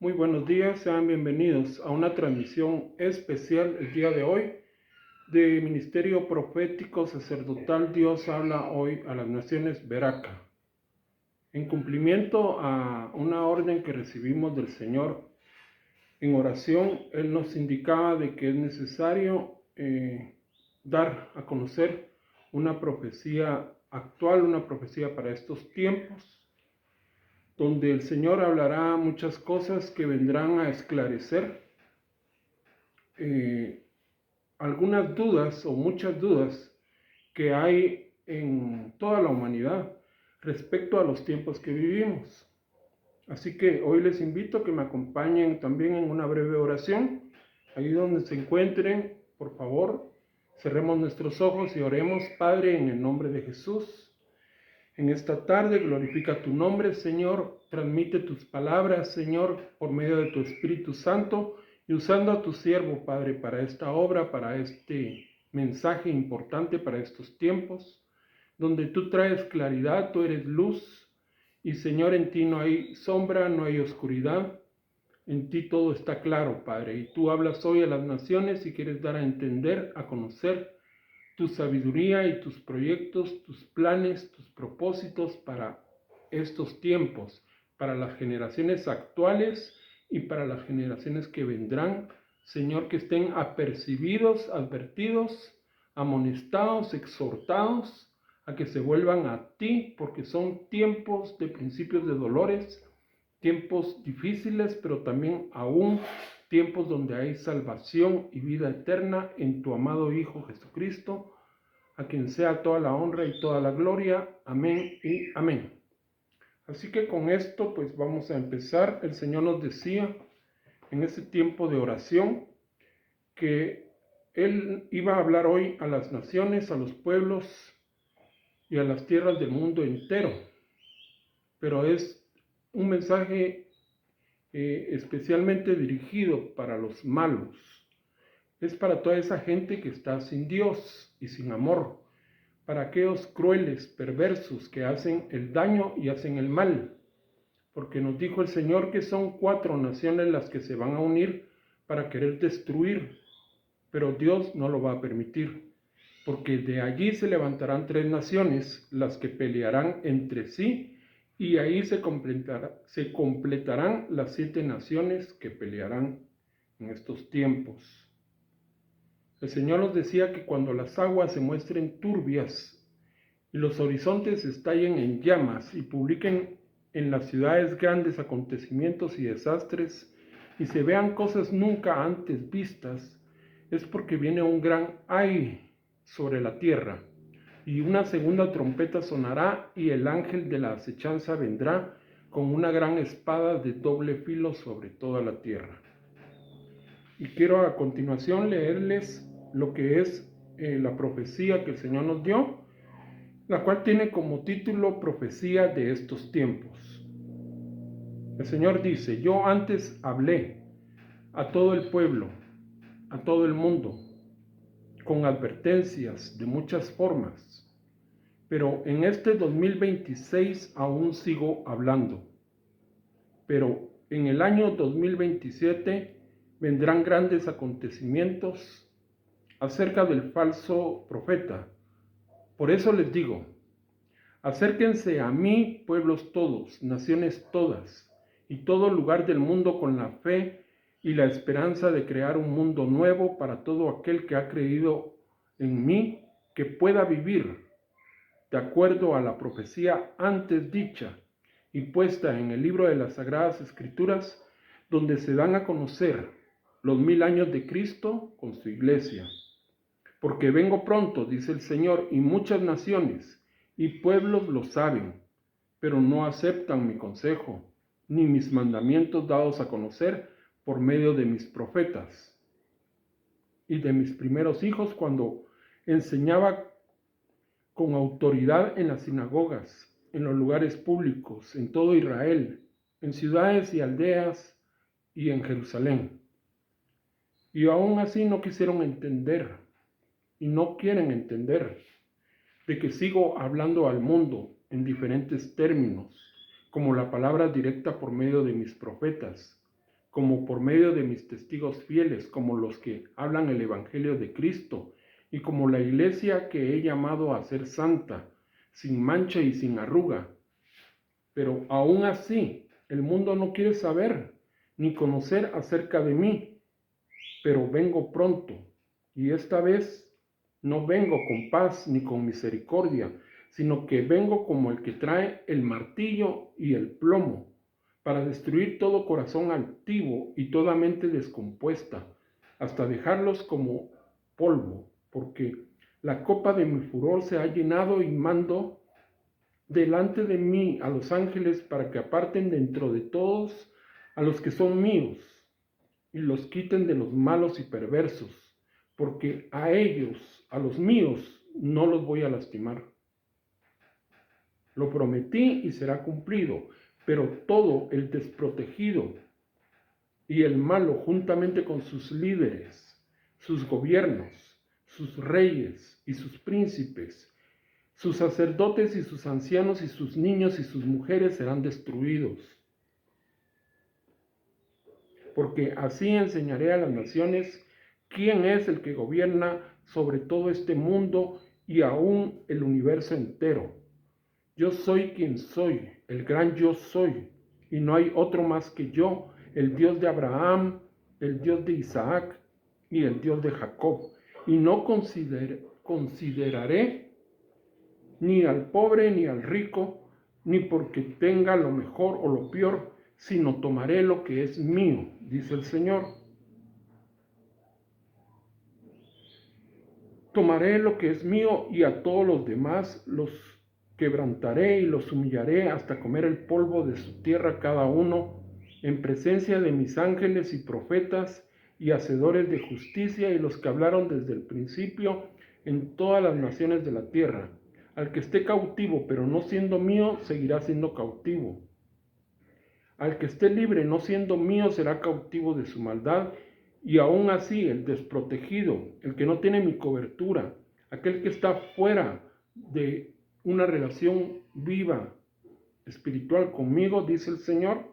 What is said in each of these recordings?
Muy buenos días, sean bienvenidos a una transmisión especial el día de hoy de Ministerio Profético Sacerdotal Dios habla hoy a las naciones Veraca. En cumplimiento a una orden que recibimos del Señor en oración, Él nos indicaba de que es necesario dar a conocer una profecía actual, una profecía para estos tiempos, donde el Señor hablará muchas cosas que vendrán a esclarecer algunas dudas o muchas dudas que hay en toda la humanidad respecto a los tiempos que vivimos. Así que hoy les invito a que me acompañen también en una breve oración. Ahí donde se encuentren, por favor, cerremos nuestros ojos y oremos. Padre, en el nombre de Jesús. En esta tarde glorifica tu nombre, Señor. Transmite tus palabras, Señor, por medio de tu Espíritu Santo y usando a tu siervo, Padre, para esta obra, para este mensaje importante para estos tiempos, donde tú traes claridad, tú eres luz y, Señor, en ti no hay sombra, no hay oscuridad. En ti todo está claro, Padre, y tú hablas hoy a las naciones y quieres dar a entender, a conocer tu sabiduría y tus proyectos, tus planes, tus propósitos para estos tiempos, para las generaciones actuales y para las generaciones que vendrán. Señor, que estén apercibidos, advertidos, amonestados, exhortados a que se vuelvan a ti, porque son tiempos de principios de dolores, tiempos difíciles, pero también aún tiempos donde hay salvación y vida eterna en tu amado Hijo Jesucristo, a quien sea toda la honra y toda la gloria. Amén y amén. Así que con esto pues vamos a empezar. El Señor nos decía en ese tiempo de oración que Él iba a hablar hoy a las naciones, a los pueblos y a las tierras del mundo entero. Pero es un mensaje especialmente dirigido para los malos. Es para toda esa gente que está sin Dios y sin amor, para aquellos crueles, perversos que hacen el daño y hacen el mal. Porque nos dijo el Señor que son 4 naciones las que se van a unir para querer destruir, pero Dios no lo va a permitir, porque de allí se levantarán 3 naciones, las que pelearán entre sí, y ahí se completarán las 7 naciones que pelearán en estos tiempos. El Señor nos decía que cuando las aguas se muestren turbias y los horizontes estallen en llamas y publiquen en las ciudades grandes acontecimientos y desastres y se vean cosas nunca antes vistas, es porque viene un gran ay sobre la tierra, y una segunda trompeta sonará y el ángel de la acechanza vendrá con una gran espada de doble filo sobre toda la tierra. Y quiero a continuación leerles lo que es la profecía que el Señor nos dio, la cual tiene como título Profecía de estos tiempos. El Señor dice: yo antes hablé a todo el pueblo, a todo el mundo, con advertencias de muchas formas, pero en este 2026 aún sigo hablando. Pero en el año 2027 vendrán grandes acontecimientos acerca del falso profeta. Por eso les digo: acérquense a mí, pueblos todos, naciones todas, y todo lugar del mundo, con la fe y la esperanza de crear un mundo nuevo para todo aquel que ha creído en mí, que pueda vivir de acuerdo a la profecía antes dicha y puesta en el libro de las Sagradas Escrituras, donde se dan a conocer los 1000 años de Cristo con su iglesia. Porque vengo pronto, dice el Señor, y muchas naciones y pueblos lo saben, pero no aceptan mi consejo, ni mis mandamientos dados a conocer por medio de mis profetas y de mis primeros hijos, cuando enseñaba con autoridad en las sinagogas, en los lugares públicos, en todo Israel, en ciudades y aldeas y en Jerusalén. Y aún así no quisieron entender, y no quieren entender, de que sigo hablando al mundo en diferentes términos, como la palabra directa por medio de mis profetas, como por medio de mis testigos fieles, como los que hablan el Evangelio de Cristo, y como la iglesia que he llamado a ser santa, sin mancha y sin arruga. Pero aún así, el mundo no quiere saber ni conocer acerca de mí, pero vengo pronto, y esta vez no vengo con paz ni con misericordia, sino que vengo como el que trae el martillo y el plomo, para destruir todo corazón altivo y toda mente descompuesta, hasta dejarlos como polvo, porque la copa de mi furor se ha llenado y mando delante de mí a los ángeles para que aparten dentro de todos a los que son míos y los quiten de los malos y perversos, porque a ellos, a los míos, no los voy a lastimar. Lo prometí y será cumplido, pero todo el desprotegido y el malo, juntamente con sus líderes, sus gobiernos, sus reyes y sus príncipes, sus sacerdotes y sus ancianos y sus niños y sus mujeres serán destruidos. Porque así enseñaré a las naciones quién es el que gobierna sobre todo este mundo y aún el universo entero. Yo soy quien soy, el gran yo soy, y no hay otro más que yo, el Dios de Abraham, el Dios de Isaac y el Dios de Jacob. Y no consideraré ni al pobre ni al rico, ni porque tenga lo mejor o lo peor, sino tomaré lo que es mío, dice el Señor. Tomaré lo que es mío y a todos los demás los quebrantaré y los humillaré hasta comer el polvo de su tierra cada uno, en presencia de mis ángeles y profetas y hacedores de justicia y los que hablaron desde el principio en todas las naciones de la tierra. Al que esté cautivo, pero no siendo mío, seguirá siendo cautivo. Al que esté libre, no siendo mío, será cautivo de su maldad. Y aún así, el desprotegido, el que no tiene mi cobertura, aquel que está fuera de una relación viva, espiritual conmigo, dice el Señor,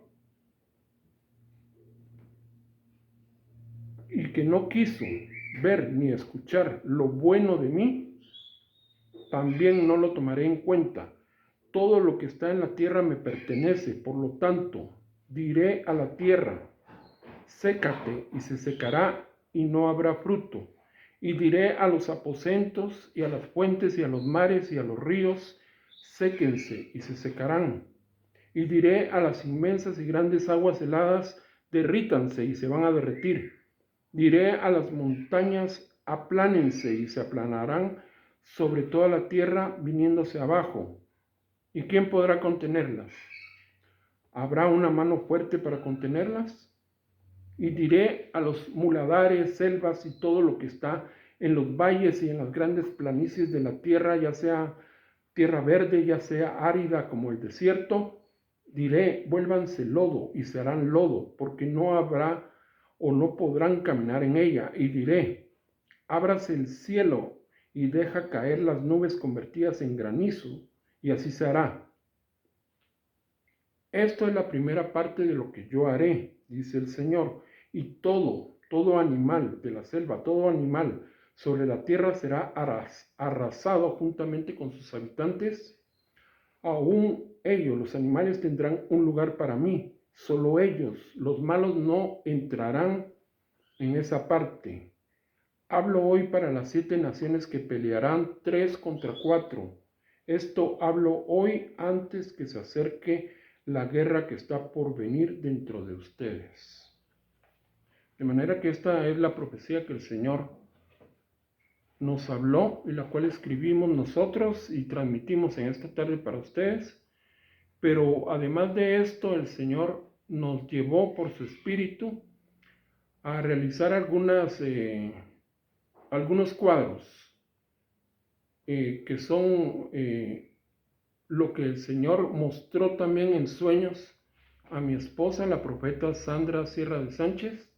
y que no quiso ver ni escuchar lo bueno de mí, también no lo tomaré en cuenta. Todo lo que está en la tierra me pertenece, por lo tanto, diré a la tierra, sécate y se secará y no habrá fruto. Y diré a los aposentos y a las fuentes y a los mares y a los ríos, séquense y se secarán. Y diré a las inmensas y grandes aguas heladas, derrítanse y se van a derretir. Diré a las montañas, aplánense y se aplanarán sobre toda la tierra viniéndose abajo. ¿Y quién podrá contenerlas? ¿Habrá una mano fuerte para contenerlas? Y diré a los muladares, selvas y todo lo que está en los valles y en las grandes planicies de la tierra, ya sea tierra verde, ya sea árida como el desierto, diré, vuélvanse lodo y se harán lodo, porque no habrá o no podrán caminar en ella. Y diré, ábrase el cielo y deja caer las nubes convertidas en granizo, y así se hará. Esto es la primera parte de lo que yo haré, dice el Señor, y todo animal de la selva, todo animal sobre la tierra será arrasado juntamente con sus habitantes. Aún ellos, los animales, tendrán un lugar para mí, solo ellos, los malos, no entrarán en esa parte. Hablo hoy para las 7 naciones que pelearán 3 contra 4. Esto hablo hoy antes que se acerque la guerra que está por venir dentro de ustedes. De manera que esta es la profecía que el Señor nos habló y la cual escribimos nosotros y transmitimos en esta tarde para ustedes. Pero además de esto, el Señor nos llevó por su Espíritu a realizar algunos cuadros que son lo que el Señor mostró también en sueños a mi esposa, la profeta Sandra Sierra de Sánchez,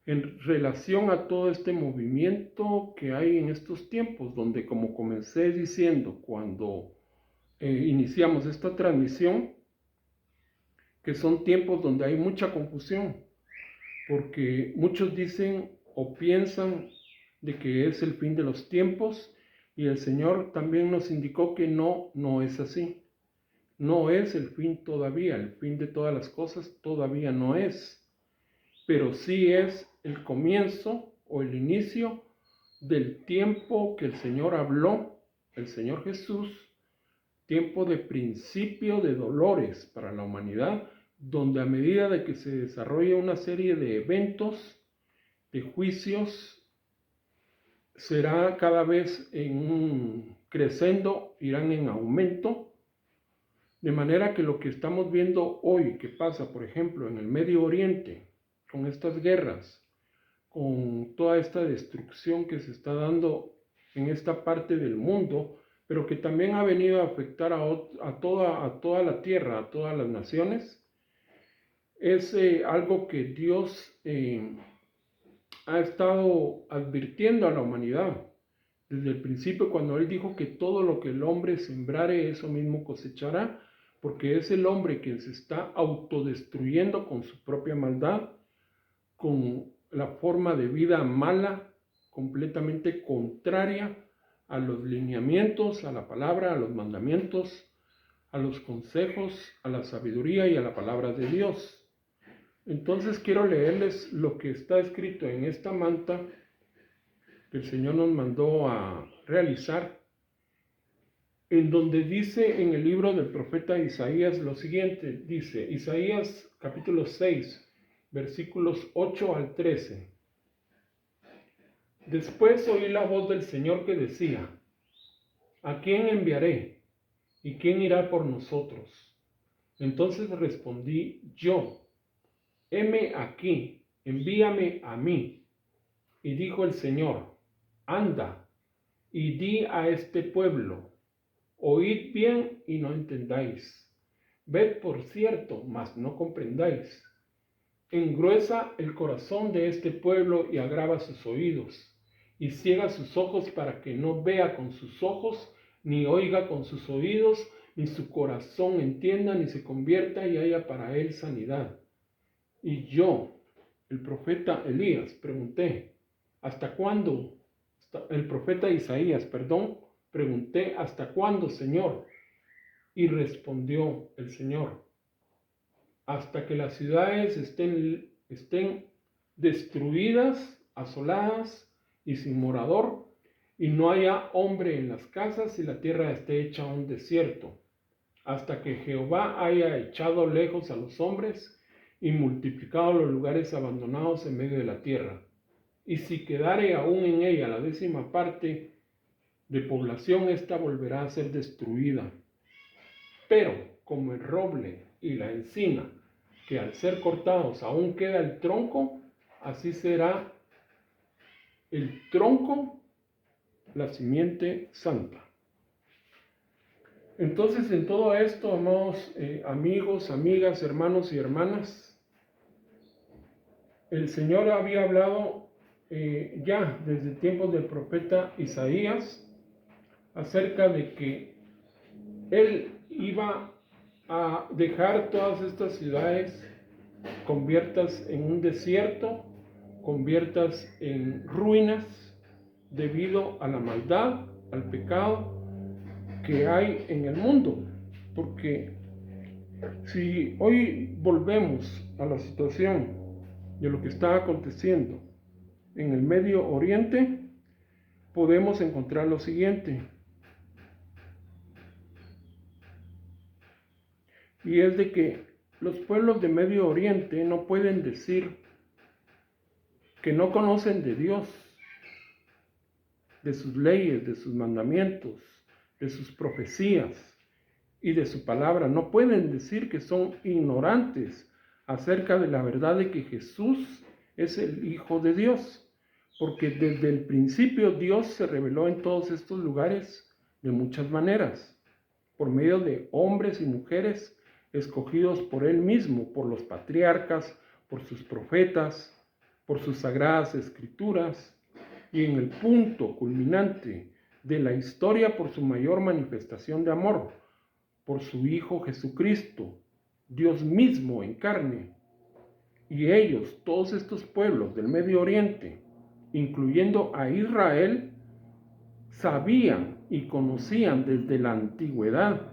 en relación a todo este movimiento que hay en estos tiempos, donde, como comencé diciendo cuando iniciamos esta transmisión, que son tiempos donde hay mucha confusión, porque muchos dicen o piensan de que es el fin de los tiempos, y el Señor también nos indicó que no es así. No es el fin todavía, el fin de todas las cosas todavía no es, pero sí es el comienzo o el inicio del tiempo que el Señor habló, el Señor Jesús, tiempo de principio de dolores para la humanidad, donde a medida de que se desarrolla una serie de eventos, de juicios, será cada vez en un crescendo, irán en aumento, de manera que lo que estamos viendo hoy, que pasa, por ejemplo, en el Medio Oriente, con estas guerras, con toda esta destrucción que se está dando en esta parte del mundo, pero que también ha venido a afectar a toda la tierra, a todas las naciones, es algo que Dios ha estado advirtiendo a la humanidad desde el principio, cuando Él dijo que todo lo que el hombre sembrare, eso mismo cosechará, porque es el hombre quien se está autodestruyendo con su propia maldad, con la forma de vida mala, completamente contraria a los lineamientos, a la palabra, a los mandamientos, a los consejos, a la sabiduría y a la palabra de Dios. Entonces quiero leerles lo que está escrito en esta manta que el Señor nos mandó a realizar, en donde dice en el libro del profeta Isaías lo siguiente. Dice Isaías capítulo 6, versículos 8 al 13. Después oí la voz del Señor que decía: ¿a quién enviaré? ¿Y quién irá por nosotros? Entonces respondí yo: heme aquí, envíame a mí. Y dijo el Señor: anda, y di a este pueblo: oíd bien y no entendáis. Ved por cierto, mas no comprendáis. Engruesa el corazón de este pueblo y agrava sus oídos, y ciega sus ojos para que no vea con sus ojos, ni oiga con sus oídos, ni su corazón entienda, ni se convierta y haya para él sanidad. Y yo, el profeta Elías, pregunté: ¿hasta cuándo? El profeta Isaías, pregunté: ¿hasta cuándo, Señor? Y respondió el Señor: hasta que las ciudades estén destruidas, asoladas y sin morador, y no haya hombre en las casas, y la tierra esté hecha un desierto, hasta que Jehová haya echado lejos a los hombres y multiplicado los lugares abandonados en medio de la tierra. Y si quedare aún en ella la 10ª parte de población, ésta volverá a ser destruida. Pero como el roble y la encina, que al ser cortados aún queda el tronco, así será el tronco, la simiente santa. Entonces, en todo esto, amados amigos, amigas, hermanos y hermanas, el Señor había hablado ya desde tiempos del profeta Isaías acerca de que Él iba a dejar todas estas ciudades conviertas en un desierto, conviertas en ruinas, debido a la maldad, al pecado que hay en el mundo. Porque si hoy volvemos a la situación de lo que está aconteciendo en el Medio Oriente, podemos encontrar lo siguiente. Y es de que los pueblos de Medio Oriente no pueden decir que no conocen de Dios, de sus leyes, de sus mandamientos, de sus profecías y de su palabra. No pueden decir que son ignorantes acerca de la verdad de que Jesús es el Hijo de Dios, porque desde el principio Dios se reveló en todos estos lugares de muchas maneras, por medio de hombres y mujeres escogidos por Él mismo, por los patriarcas, por sus profetas, por sus sagradas escrituras, y en el punto culminante de la historia, por su mayor manifestación de amor, por su Hijo Jesucristo, Dios mismo en carne, Y ellos, todos estos pueblos del Medio Oriente, incluyendo a Israel, sabían y conocían desde la antigüedad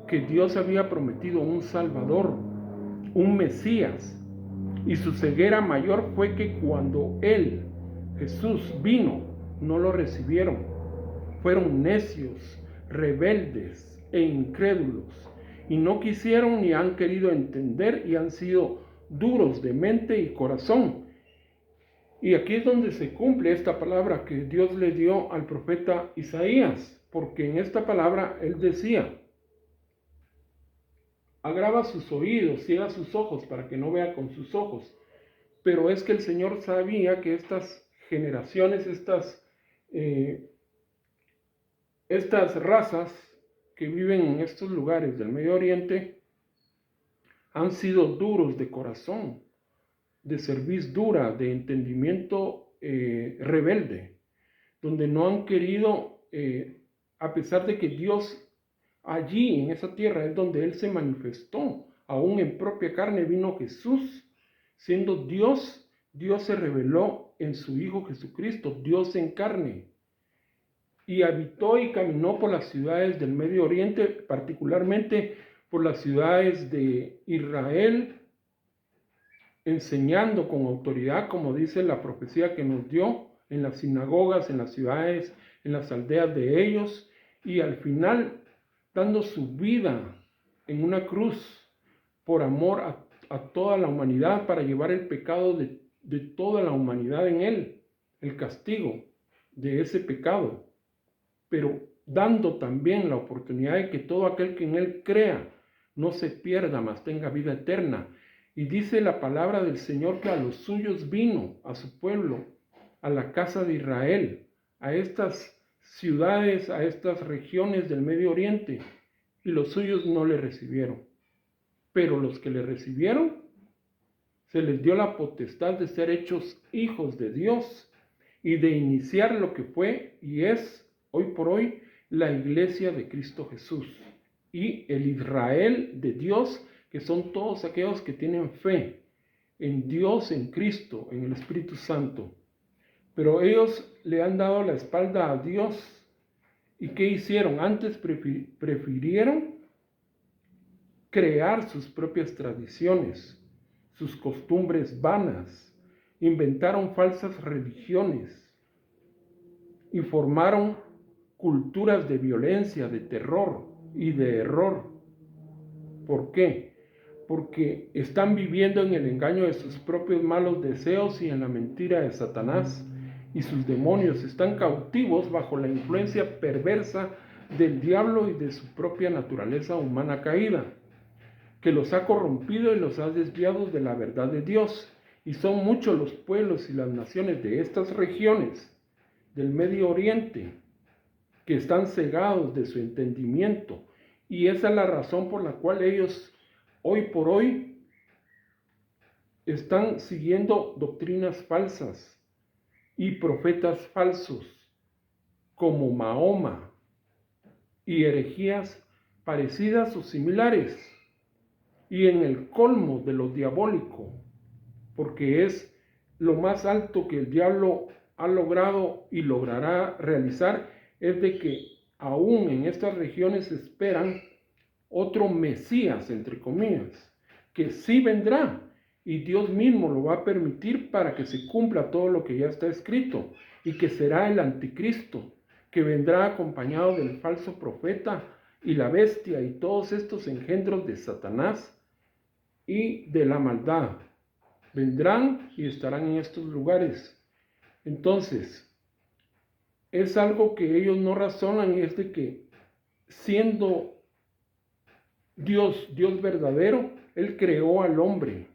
que Dios había prometido un Salvador, un Mesías. Y su ceguera mayor fue que cuando Él, Jesús, vino, no lo recibieron. Fueron necios, rebeldes e incrédulos, y no quisieron ni han querido entender y han sido duros de mente y corazón. Y aquí es donde se cumple esta palabra que Dios le dio al profeta Isaías, porque en esta palabra él decía: agrava sus oídos, ciega sus ojos para que no vea con sus ojos. Pero es que el Señor sabía que estas generaciones, estas razas que viven en estos lugares del Medio Oriente han sido duros de corazón, de cerviz dura, de entendimiento rebelde, donde no han querido, a pesar de que Dios allí en esa tierra es donde Él se manifestó, aún en propia carne vino Jesús, siendo Dios, Dios se reveló en su Hijo Jesucristo, Dios en carne, y habitó y caminó por las ciudades del Medio Oriente, particularmente por las ciudades de Israel, enseñando con autoridad, como dice la profecía que nos dio, en las sinagogas, en las ciudades, en las aldeas de ellos, y al final dando su vida en una cruz por amor a toda la humanidad, para llevar el pecado de toda la humanidad en él, el castigo de ese pecado, pero dando también la oportunidad de que todo aquel que en él crea no se pierda, mas tenga vida eterna. Y dice la palabra del Señor que a los suyos vino, a su pueblo, a la casa de Israel, a estas ciudades, a estas regiones del Medio Oriente, y los suyos no le recibieron. Pero los que le recibieron, se les dio la potestad de ser hechos hijos de Dios y de iniciar lo que fue y es hoy por hoy la iglesia de Cristo Jesús y el Israel de Dios, que son todos aquellos que tienen fe en Dios, en Cristo, en el Espíritu Santo. Pero ellos le han dado la espalda a Dios. ¿Y qué hicieron? Antes prefirieron crear sus propias tradiciones, sus costumbres vanas, inventaron falsas religiones y formaron culturas de violencia, de terror y de error. ¿Por qué? Porque están viviendo en el engaño de sus propios malos deseos y en la mentira de Satanás, y sus demonios están cautivos bajo la influencia perversa del diablo y de su propia naturaleza humana caída, que los ha corrompido y los ha desviado de la verdad de Dios. Y son muchos los pueblos y las naciones de estas regiones del Medio Oriente que están cegados de su entendimiento, y esa es la razón por la cual ellos hoy por hoy están siguiendo doctrinas falsas y profetas falsos como Mahoma y herejías parecidas o similares, y en el colmo de lo diabólico, porque es lo más alto que el diablo ha logrado y logrará realizar, es de que aún en estas regiones esperan otro Mesías, entre comillas, que sí vendrá, y Dios mismo lo va a permitir para que se cumpla todo lo que ya está escrito, y que será el anticristo, que vendrá acompañado del falso profeta y la bestia y todos estos engendros de Satanás y de la maldad. Vendrán y estarán en estos lugares. Entonces, es algo que ellos no razonan, y es de que siendo Dios verdadero, Él creó al hombre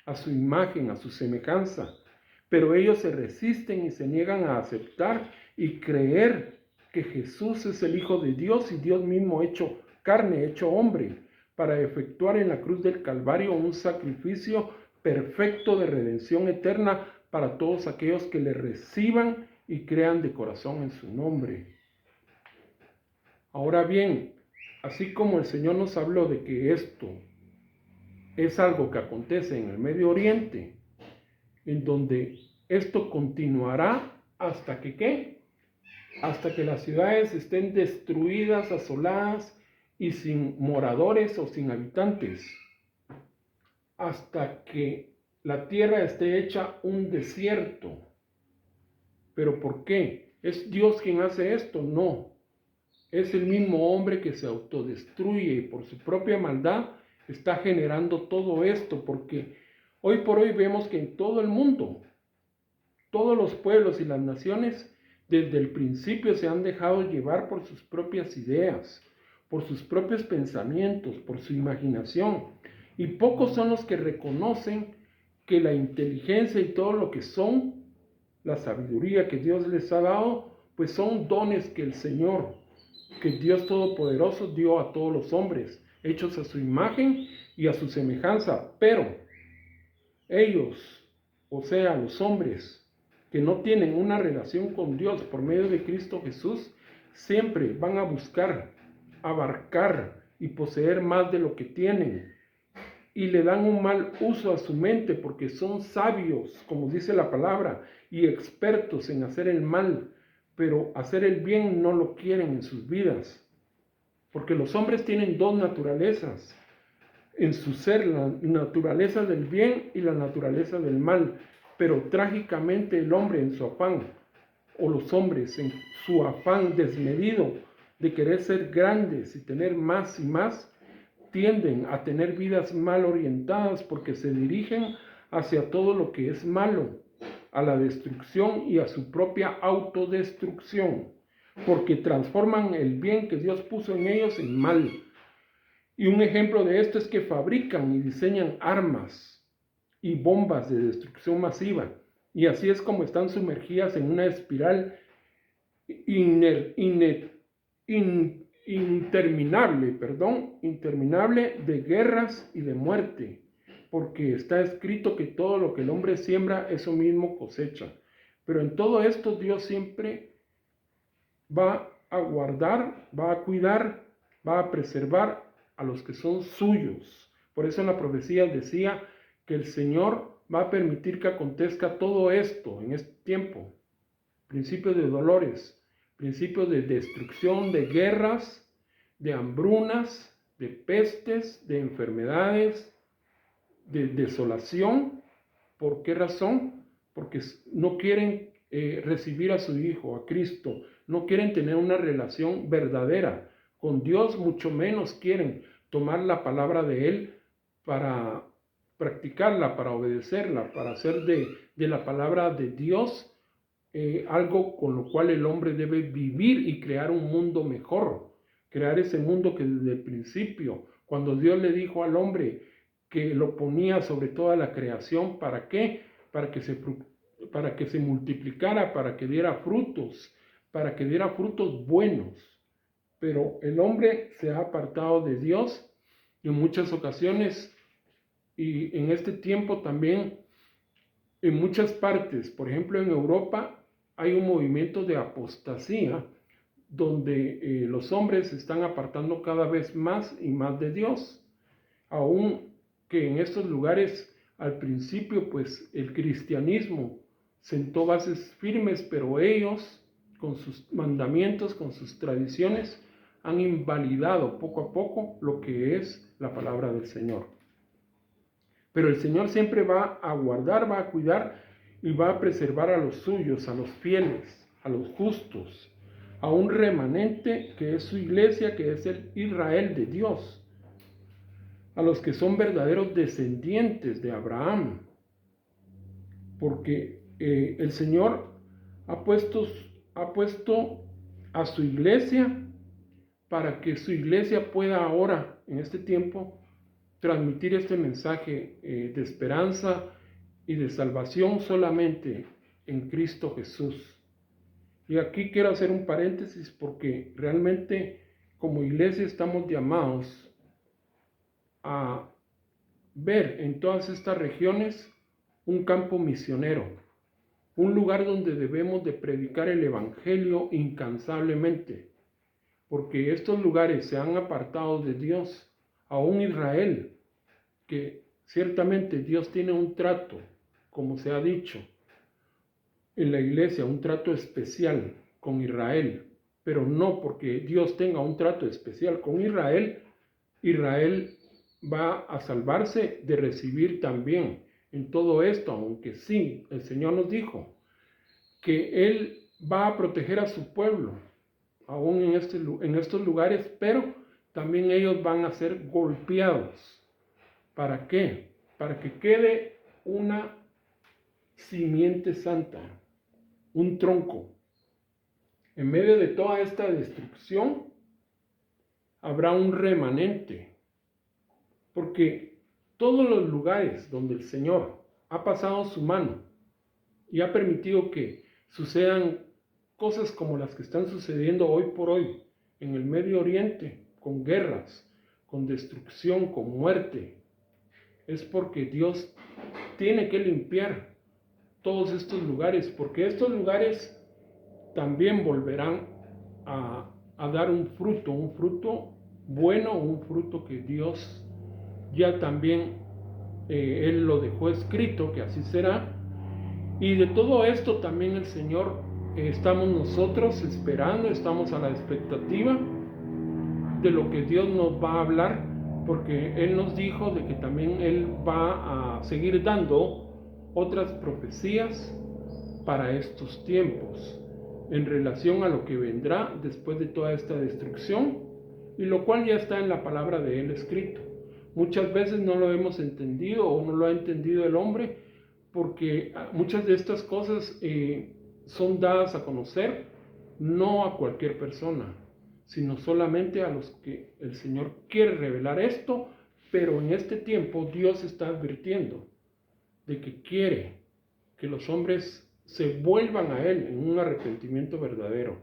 a su imagen, a su semejanza, pero ellos se resisten y se niegan a aceptar y creer que Jesús es el Hijo de Dios y Dios mismo hecho carne, hecho hombre, para efectuar en la cruz del Calvario un sacrificio perfecto de redención eterna para todos aquellos que le reciban y crean de corazón en su nombre. Ahora bien, así como el Señor nos habló de que esto es algo que acontece en el Medio Oriente, en donde esto continuará hasta que ¿qué? Hasta que las ciudades estén destruidas, asoladas y sin moradores o sin habitantes, hasta que la tierra esté hecha un desierto. ¿Pero por qué? ¿Es Dios quien hace esto? No. Es el mismo hombre que se autodestruye y por su propia maldad está generando todo esto, porque hoy por hoy vemos que en todo el mundo, todos los pueblos y las naciones desde el principio se han dejado llevar por sus propias ideas, por sus propios pensamientos, por su imaginación. Y pocos son los que reconocen que la inteligencia y todo lo que son, la sabiduría que Dios les ha dado, pues son dones que el Señor, que Dios Todopoderoso dio a todos los hombres, hechos a su imagen y a su semejanza. Pero ellos, o sea, los hombres que no tienen una relación con Dios por medio de Cristo Jesús, siempre van a buscar abarcar y poseer más de lo que tienen. Y le dan un mal uso a su mente porque son sabios, como dice la palabra, y expertos en hacer el mal, pero hacer el bien no lo quieren en sus vidas. Porque los hombres tienen dos naturalezas en su ser, la naturaleza del bien y la naturaleza del mal. Pero trágicamente el hombre en su afán, o los hombres en su afán desmedido de querer ser grandes y tener más y más, tienden a tener vidas mal orientadas porque se dirigen hacia todo lo que es malo, a la destrucción y a su propia autodestrucción, porque transforman el bien que Dios puso en ellos en mal. Y un ejemplo de esto es que fabrican y diseñan armas y bombas de destrucción masiva, y así es como están sumergidas en una espiral interminable de guerras y de muerte, porque está escrito que todo lo que el hombre siembra, eso mismo cosecha. Pero en todo esto Dios siempre va a guardar, va a cuidar, va a preservar a los que son suyos. Por eso en la profecía decía que el Señor va a permitir que acontezca todo esto en este tiempo. Principios de dolores, principios de destrucción, de guerras, de hambrunas, de pestes, de enfermedades, de desolación. ¿Por qué razón? Porque no quieren recibir a su Hijo, a Cristo, no quieren tener una relación verdadera con Dios, mucho menos quieren tomar la palabra de Él para practicarla, para obedecerla, para hacer de la palabra de Dios algo con lo cual el hombre debe vivir y crear un mundo mejor, crear ese mundo que desde el principio, cuando Dios le dijo al hombre que lo ponía sobre toda la creación, ¿para qué? Para que se multiplicara, para que diera frutos buenos. Pero el hombre se ha apartado de Dios en muchas ocasiones, y en este tiempo también en muchas partes, por ejemplo en Europa, hay un movimiento de apostasía donde los hombres se están apartando cada vez más y más de Dios, aun que en estos lugares al principio pues el cristianismo sentó bases firmes, pero ellos con sus mandamientos, con sus tradiciones, han invalidado poco a poco lo que es la palabra del Señor. Pero el Señor siempre va a guardar, va a cuidar y va a preservar a los suyos, a los fieles, a los justos, a un remanente que es su iglesia, que es el Israel de Dios, a los que son verdaderos descendientes de Abraham, porque el Señor ha puesto a su iglesia para que su iglesia pueda ahora, en este tiempo, transmitir este mensaje de esperanza y de salvación solamente en Cristo Jesús. Y aquí quiero hacer un paréntesis porque realmente como iglesia estamos llamados a ver en todas estas regiones un campo misionero, un lugar donde debemos de predicar el evangelio incansablemente, porque estos lugares se han apartado de Dios. Aún Israel, que Ciertamente Dios tiene un trato, como se ha dicho en la iglesia, un trato especial con Israel, pero no porque Dios tenga un trato especial con Israel, Israel va a salvarse de recibir también en todo esto, aunque sí, el Señor nos dijo que Él va a proteger a su pueblo, aún en estos lugares, pero también ellos van a ser golpeados. ¿Para qué? Para que quede una simiente santa, un tronco. En medio de toda esta destrucción, habrá un remanente, porque todos los lugares donde el Señor ha pasado su mano y ha permitido que sucedan cosas como las que están sucediendo hoy por hoy en el Medio Oriente, con guerras, con destrucción, con muerte, es porque Dios tiene que limpiar todos estos lugares, porque estos lugares también volverán a dar un fruto bueno, un fruto que Dios ya también, Él lo dejó escrito, que así será. Y de todo esto también el Señor, estamos nosotros esperando, estamos a la expectativa de lo que Dios nos va a hablar, porque Él nos dijo de que también Él va a seguir dando otras profecías para estos tiempos en relación a lo que vendrá después de toda esta destrucción, y lo cual ya está en la palabra de Él escrito. Muchas veces no lo hemos entendido o no lo ha entendido el hombre, porque muchas de estas cosas son dadas a conocer no a cualquier persona, sino solamente a los que el Señor quiere revelar esto, pero en este tiempo Dios está advirtiendo de que quiere que los hombres se vuelvan a Él en un arrepentimiento verdadero,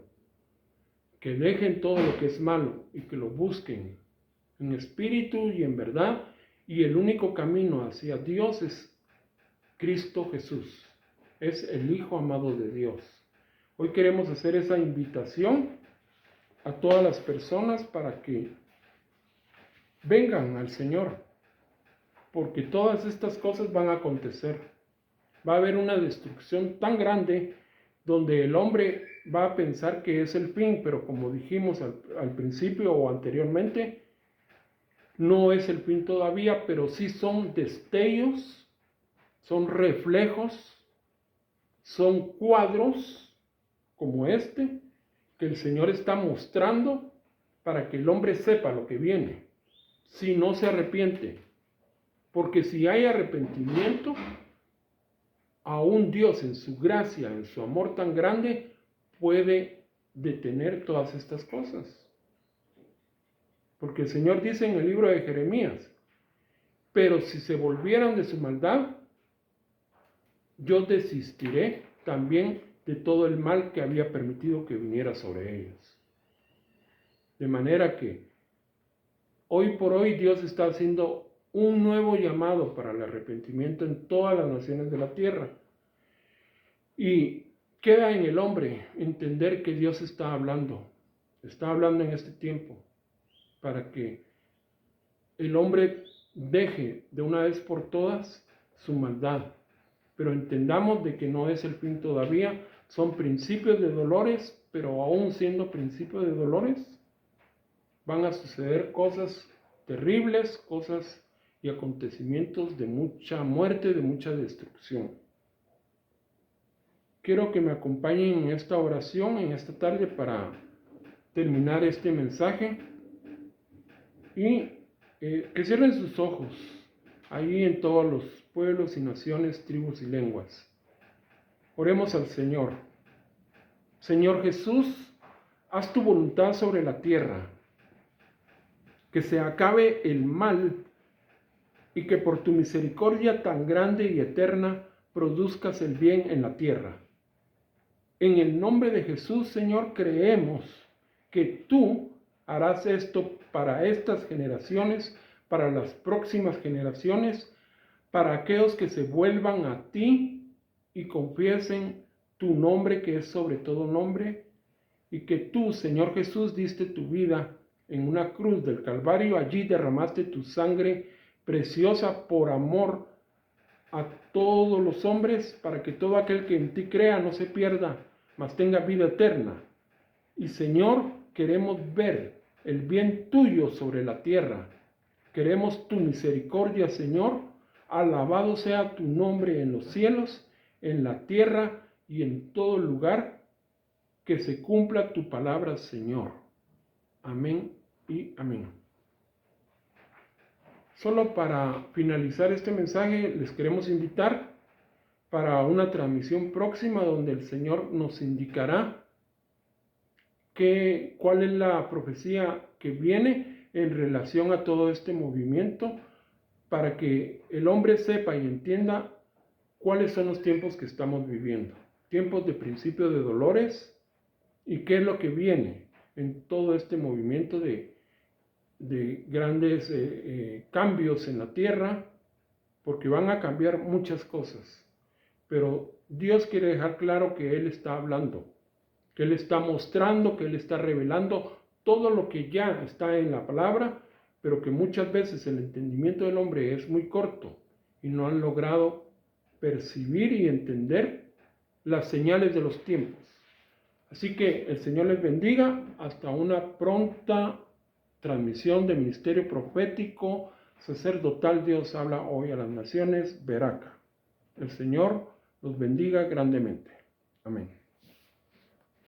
que dejen todo lo que es malo y que lo busquen en espíritu y en verdad, y el único camino hacia Dios es Cristo Jesús, es el Hijo amado de Dios. Hoy queremos hacer esa invitación a todas las personas para que vengan al Señor, porque todas estas cosas van a acontecer. Va a haber una destrucción tan grande donde el hombre va a pensar que es el fin, pero como dijimos al principio o anteriormente, no es el fin todavía, pero sí son destellos, son reflejos, son cuadros como este que el Señor está mostrando para que el hombre sepa lo que viene, si no se arrepiente. Porque si hay arrepentimiento, aún Dios en su gracia, en su amor tan grande, puede detener todas estas cosas. Porque el Señor dice en el libro de Jeremías, pero si se volvieran de su maldad, yo desistiré también de todo el mal que había permitido que viniera sobre ellos. De manera que hoy por hoy Dios está haciendo un nuevo llamado para el arrepentimiento en todas las naciones de la tierra. Y queda en el hombre entender que Dios está hablando en este tiempo, para que el hombre deje de una vez por todas su maldad. Pero entendamos de que no es el fin todavía, son principios de dolores, pero aún siendo principios de dolores, van a suceder cosas terribles, cosas y acontecimientos de mucha muerte, de mucha destrucción. Quiero que me acompañen en esta oración, en esta tarde, para terminar este mensaje, y que cierren sus ojos ahí en todos los pueblos y naciones, tribus y lenguas. Oremos al Señor. Señor Jesús, haz tu voluntad sobre la tierra, que se acabe el mal y que por tu misericordia tan grande y eterna produzcas el bien en la tierra. En el nombre de Jesús, Señor, creemos que tú harás esto para estas generaciones, para las próximas generaciones, para aquellos que se vuelvan a ti y confiesen tu nombre, que es sobre todo nombre, y que tú, Señor Jesús, diste tu vida en una cruz del Calvario, allí derramaste tu sangre preciosa por amor a todos los hombres, para que todo aquel que en ti crea no se pierda, mas tenga vida eterna. Y Señor, queremos ver el bien tuyo sobre la tierra. Queremos tu misericordia, Señor. Alabado sea tu nombre en los cielos, en la tierra y en todo lugar. Que se cumpla tu palabra, Señor. Amén y amén. Solo para finalizar este mensaje, les queremos invitar para una transmisión próxima donde el Señor nos indicará cuál es la profecía que viene en relación a todo este movimiento, para que el hombre sepa y entienda cuáles son los tiempos que estamos viviendo. Tiempos de principio de dolores y qué es lo que viene en todo este movimiento de grandes cambios en la tierra, porque van a cambiar muchas cosas. Pero Dios quiere dejar claro que Él está hablando, que Él está mostrando, que Él está revelando todo lo que ya está en la palabra, pero que muchas veces el entendimiento del hombre es muy corto y no han logrado percibir y entender las señales de los tiempos. Así que el Señor les bendiga. Hasta una pronta transmisión de Ministerio Profético Sacerdotal. Dios habla hoy a las naciones, Veraca. El Señor los bendiga grandemente. Amén.